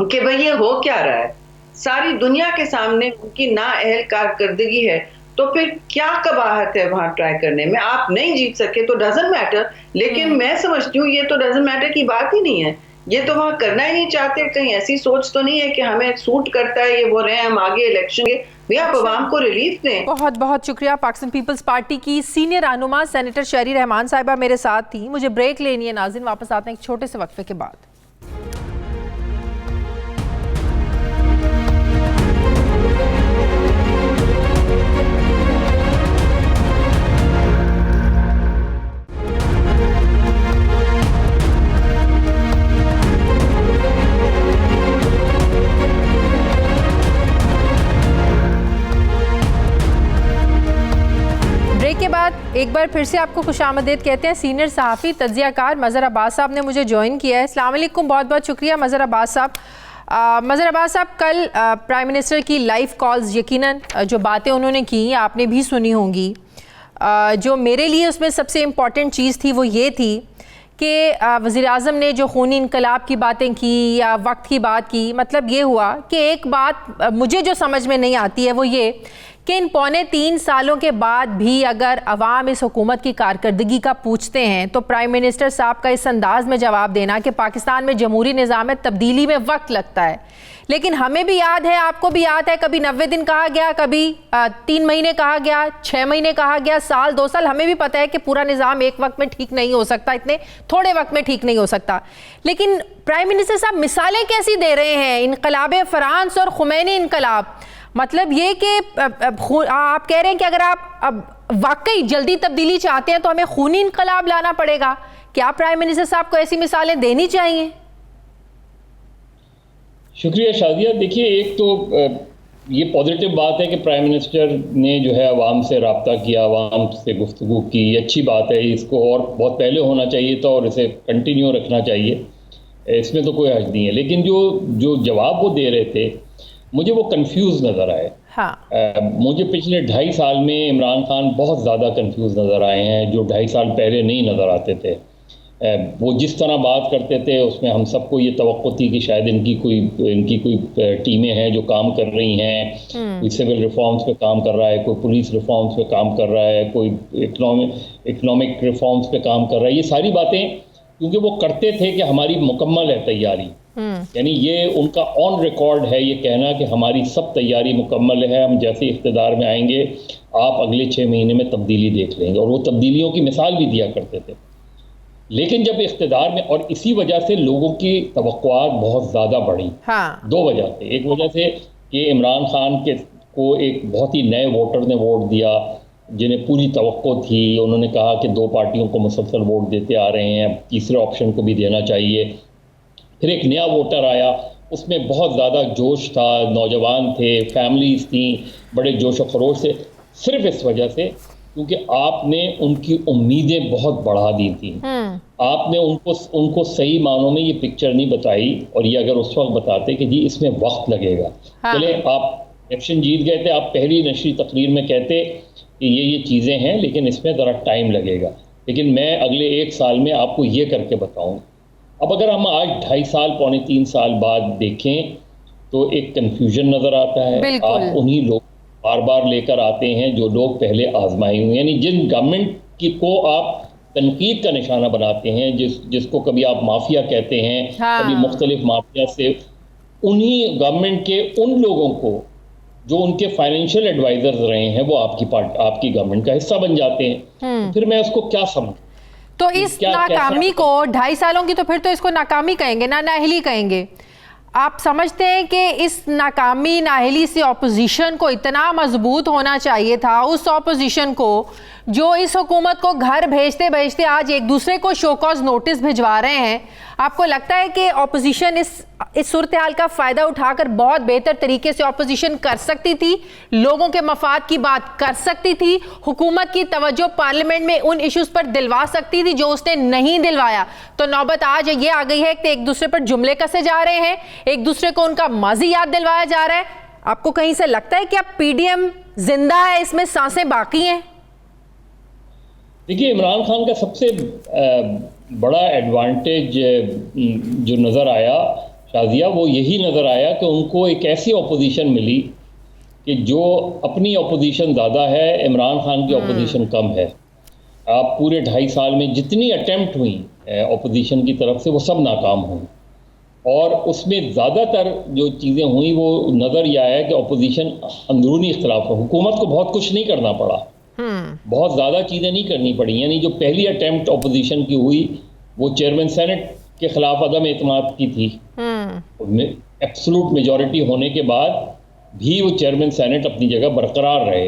کہ بھئی یہ ہو کیا رہا ہے, ساری دنیا کے سامنے ان کی نااہل کارکردگی ہے. تو پھر کیا قباحت ہے وہاں ٹرائی کرنے میں؟ آپ نہیں جیت سکے تو ڈزنٹ میٹر, لیکن میں سمجھتی ہوں یہ تو ڈزنٹ میٹر کی بات ہی نہیں ہے, یہ تو وہاں کرنا ہی نہیں چاہتے. کہیں ایسی سوچ تو نہیں ہے کہ ہمیں سوٹ کرتا ہے یہ وہ رہے ہم آگے الیکشن کے, بھی آپ عوام کو ریلیف دیں. بہت بہت شکریہ. پاکستان پیپلز پارٹی کی سینئر رہنما سینیٹر شہری رحمان صاحبہ میرے ساتھ تھی. مجھے بریک لینی ہے ناظرین, واپس آتے ہیں ایک چھوٹے سے وقفے کے بعد. ایک بار پھر سے آپ کو خوش آمدید کہتے ہیں. سینئر صحافی تجزیہ کار مظہر عباس صاحب نے مجھے جوائن کیا ہے. السلام علیکم, بہت بہت شکریہ مظہر عباس صاحب. مظہر عباس صاحب, کل پرائم منسٹر کی لائیو کالز یقیناً جو باتیں انہوں نے کی آپ نے بھی سنی ہوں گی. جو میرے لیے اس میں سب سے امپورٹنٹ چیز تھی وہ یہ تھی کہ وزیر اعظم نے جو خونی انقلاب کی باتیں کی یا وقت کی بات کی, مطلب یہ ہوا کہ ایک بات مجھے جو سمجھ میں نہیں آتی ہے وہ یہ کہ ان 3.25 سالوں کے بعد بھی اگر عوام اس حکومت کی کارکردگی کا پوچھتے ہیں تو پرائم منسٹر صاحب کا اس انداز میں جواب دینا کہ پاکستان میں جمہوری نظام میں تبدیلی میں وقت لگتا ہے. لیکن ہمیں بھی یاد ہے, آپ کو بھی یاد ہے, کبھی 90 دن کہا گیا, کبھی 3 مہینے کہا گیا, 6 مہینے کہا گیا, سال 2 سال. ہمیں بھی پتہ ہے کہ پورا نظام ایک وقت میں ٹھیک نہیں ہو سکتا, اتنے تھوڑے وقت میں ٹھیک نہیں ہو سکتا. لیکن پرائم منسٹر صاحب مثالیں کیسی دے رہے ہیں؟ انقلاب فرانس اور خمینی انقلاب, مطلب یہ کہ آپ کہہ رہے ہیں کہ اگر آپ واقعی جلدی تبدیلی چاہتے ہیں تو ہمیں خونی انقلاب لانا پڑے گا. کیا پرائم منسٹر صاحب کو ایسی مثالیں دینی چاہیے؟ شکریہ شادیہ. دیکھیے, ایک تو یہ پازیٹیو بات ہے کہ پرائم منسٹر نے جو ہے عوام سے رابطہ کیا, عوام سے گفتگو کی, یہ اچھی بات ہے. اس کو اور بہت پہلے ہونا چاہیے تھا اور اسے کنٹینیو رکھنا چاہیے, اس میں تو کوئی حرج نہیں ہے. لیکن جو جواب وہ دے رہے تھے مجھے وہ کنفیوز نظر آئے. مجھے پچھلے 2.5 سال میں عمران خان بہت زیادہ کنفیوز نظر آئے ہیں, جو 2.5 سال پہلے نہیں نظر آتے تھے. وہ جس طرح بات کرتے تھے اس میں ہم سب کو یہ توقع تھی کہ شاید ان کی کوئی ٹیمیں ہیں جو کام کر رہی ہیں, کوئی سول ریفارمز پہ کام کر رہا ہے, کوئی پولیس ریفارمز پہ کام کر رہا ہے, کوئی اکنامک ریفارمز پہ کام کر رہا ہے. یہ ساری باتیں کیونکہ وہ کرتے تھے کہ ہماری مکمل ہے تیاری, یعنی یہ ان کا آن ریکارڈ ہے یہ کہنا کہ ہماری سب تیاری مکمل ہے, ہم جیسے اقتدار میں آئیں گے آپ اگلے 6 مہینے میں تبدیلی دیکھ لیں گے. اور وہ تبدیلیوں کی مثال بھی دیا کرتے تھے. لیکن جب اقتدار میں, اور اسی وجہ سے لوگوں کی توقعات بہت زیادہ بڑھی. 2 وجہ سے. ایک وجہ سے کہ عمران خان کو ایک بہت ہی نئے ووٹر نے ووٹ دیا جنہیں پوری توقع تھی. انہوں نے کہا کہ 2 پارٹیوں کو مسلسل ووٹ دیتے آ رہے ہیں, تیسرے آپشن کو بھی دینا چاہیے. پھر ایک نیا ووٹر آیا, اس میں بہت زیادہ جوش تھا، نوجوان تھے، فیملیز تھیں، بڑے جوش و خروش سے، صرف اس وجہ سے کیونکہ آپ نے ان کی امیدیں بہت بڑھا دی تھیں. آپ نے ان کو صحیح معنوں میں یہ پکچر نہیں بتائی، اور یہ اگر اس وقت بتاتے کہ جی اس میں وقت لگے گا، چلے آپ الیکشن جیت گئے تھے، آپ پہلی نشری تقریر میں کہتے کہ یہ چیزیں ہیں لیکن اس میں ذرا ٹائم لگے گا، لیکن میں اگلے 1 سال میں آپ کو یہ کر کے بتاؤں. اب اگر ہم آج 2.5 سال 3 سال بعد دیکھیں تو ایک کنفیوژن نظر آتا ہے. آپ انہی لوگ بار بار لے کر آتے ہیں جو لوگ پہلے آزمائے ہوئے، یعنی جن گورنمنٹ کو آپ تنقید کا نشانہ بناتے ہیں، جس کو کبھی آپ مافیا کہتے ہیں، کبھی مختلف مافیا سے، انہی گورنمنٹ کے ان لوگوں کو جو ان کے فائنینشیل ایڈوائزرز رہے ہیں وہ آپ کی گورنمنٹ کا حصہ بن جاتے ہیں. پھر میں اس کو کیا سمجھوں؟ تو اس ناکامی کو 2.5 سالوں کی، تو پھر تو اس کو ناکامی کہیں گے، نااہلی کہیں گے. آپ سمجھتے ہیں کہ اس ناکامی نااہلی سے اپوزیشن کو اتنا مضبوط ہونا چاہیے تھا، اس اپوزیشن کو جو اس حکومت کو گھر بھیجتے بھیجتے آج ایک دوسرے کو شو کاز نوٹس بھجوا رہے ہیں؟ آپ کو لگتا ہے کہ اپوزیشن اس صورتحال کا فائدہ اٹھا کر بہت بہتر طریقے سے اپوزیشن کر سکتی تھی، لوگوں کے مفاد کی بات کر سکتی تھی، حکومت کی توجہ پارلیمنٹ میں ان ایشوز پر دلوا سکتی تھی جو اس نے نہیں دلوایا؟ تو نوبت آج یہ آ گئی ہے کہ ایک دوسرے پر جملے کسے جا رہے ہیں، ایک دوسرے کو ان کا ماضی یاد دلوایا جا رہا ہے. آپ کو کہیں سے لگتا ہے کہ اب پی ڈی ایم زندہ ہے، اس میں سانسیں باقی ہیں؟ دیکھیے، عمران خان کا سب سے بڑا ایڈوانٹیج جو نظر آیا شازیہ، وہ یہی نظر آیا کہ ان کو ایک ایسی اپوزیشن ملی کہ جو اپنی اپوزیشن زیادہ ہے، عمران خان کی اپوزیشن کم ہے. آپ پورے 2.5 سال میں جتنی اٹیمپٹ ہوئی اپوزیشن کی طرف سے وہ سب ناکام ہوئی، اور اس میں زیادہ تر جو چیزیں ہوئیں وہ نظر یہ آیا کہ اپوزیشن اندرونی اختلاف ہے. حکومت کو بہت کچھ نہیں کرنا پڑا، بہت زیادہ چیزیں نہیں کرنی پڑی. یعنی جو پہلی اٹیمپٹ اپوزیشن کی ہوئی وہ چیئرمین سینٹ کے خلاف عدم اعتماد کی تھی. ایبسولوٹ میجورٹی ہونے کے بعد بھی وہ چیئرمین سینٹ اپنی جگہ برقرار رہے.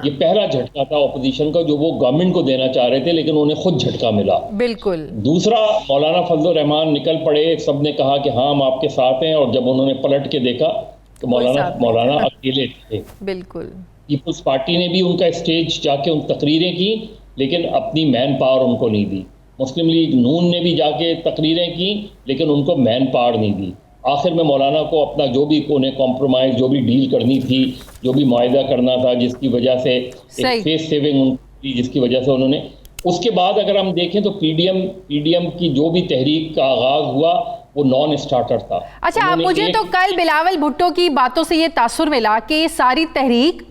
یہ پہلا جھٹکا تھا اپوزیشن کا جو وہ گورنمنٹ کو دینا چاہ رہے تھے، لیکن انہیں خود جھٹکا ملا. بالکل. دوسرا، مولانا فضل الرحمان نکل پڑے، سب نے کہا کہ ہاں ہم آپ کے ساتھ ہیں، اور جب انہوں نے پلٹ کے دیکھا تو مولانا اکیلے تھے. بالکل. پیپلز پارٹی نے بھی ان کا اسٹیج جا کے ان تقریریں کی، لیکن اپنی مین پاور ان کو نہیں دی. مسلم لیگ نون نے بھی جا کے تقریریں کی، لیکن ان کو مین پاور نہیں دی. آخر میں مولانا کو اپنا جو بھی انہیں کمپرومائز، جو بھی ڈیل کرنی تھی، جو بھی معاہدہ کرنا تھا، جس کی وجہ سے ایک فیس سیونگ تھی، جس کی وجہ سے انہوں نے، اس کے بعد اگر ہم دیکھیں تو پی ڈی ایم کی جو بھی تحریک کا آغاز ہوا وہ نان اسٹارٹر تھا. اچھا، مجھے تو کل بلاول بھٹو کی باتوں سے یہ تاثر ملا کہ یہ ساری تحریک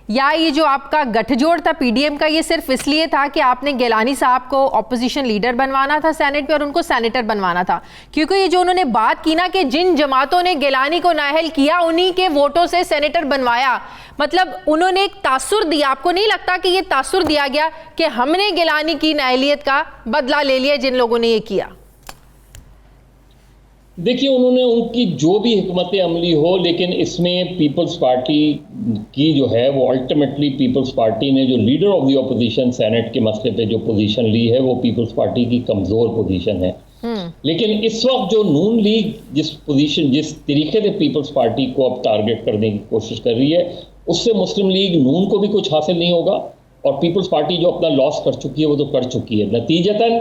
یا یہ جو آپ کا گٹھ جوڑ تھا پی ڈی ایم کا، یہ صرف اس لیے تھا کہ آپ نے گیلانی صاحب کو اپوزیشن لیڈر بنوانا تھا سینٹ میں اور ان کو سینیٹر بنوانا تھا. کیونکہ یہ جو انہوں نے بات کی نا کہ جن جماعتوں نے گیلانی کو نااہل کیا انہی کے ووٹوں سے سینیٹر بنوایا، مطلب انہوں نے ایک تاثر دیا. آپ کو نہیں لگتا کہ یہ تاثر دیا گیا کہ ہم نے گیلانی کی نااہلیت کا بدلہ لے لیا جن لوگوں نے یہ کیا؟ دیکھیے، انہوں نے ان کی جو بھی حکمت عملی ہو، لیکن اس میں پیپلز پارٹی کی جو ہے وہ الٹیمیٹلی پیپلز پارٹی نے جو leader of the opposition senate کے مسئلے پہ جو پوزیشن لی ہے وہ پیپلز پارٹی کی کمزور پوزیشن ہے. لیکن اس وقت جو نون لیگ جس طریقے سے پیپلز پارٹی کو اب ٹارگٹ کرنے کی کوشش کر رہی ہے، اس سے مسلم لیگ نون کو بھی کچھ حاصل نہیں ہوگا، اور پیپلز پارٹی جو اپنا لاس کر چکی ہے وہ تو کر چکی ہے. نتیجتاً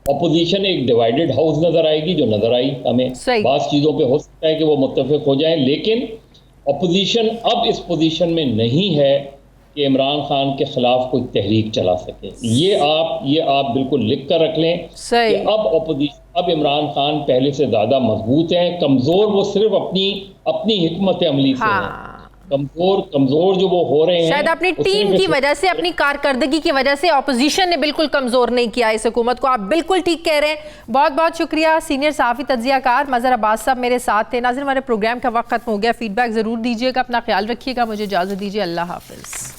اپوزیشن ایک ڈیوائیڈڈ ہاؤس نظر آئے گی، جو نظر آئی ہمیں. بعض چیزوں پہ ہو سکتا ہے کہ وہ متفق ہو جائیں، لیکن اپوزیشن اب اس پوزیشن میں نہیں ہے کہ عمران خان کے خلاف کوئی تحریک چلا سکے. یہ آپ بالکل لکھ کر رکھ لیں کہ اب عمران خان پہلے سے زیادہ مضبوط ہیں. کمزور وہ صرف اپنی حکمت عملی سے ہیں. کمزور جو وہ ہو رہے ہیں شاید اپنی ٹیم کی وجہ سے، اپنی کارکردگی کی وجہ سے. اپوزیشن نے بالکل کمزور نہیں کیا اس حکومت کو. آپ بالکل ٹھیک کہہ رہے ہیں. بہت بہت شکریہ. سینئر صحافی تجزیہ کار مظہر عباس صاحب میرے ساتھ تھے. ناظرین، ہمارے پروگرام کا وقت ختم ہو گیا. فیڈ بیک ضرور دیجیے گا، اپنا خیال رکھیے گا. مجھے اجازت دیجیے. اللہ حافظ.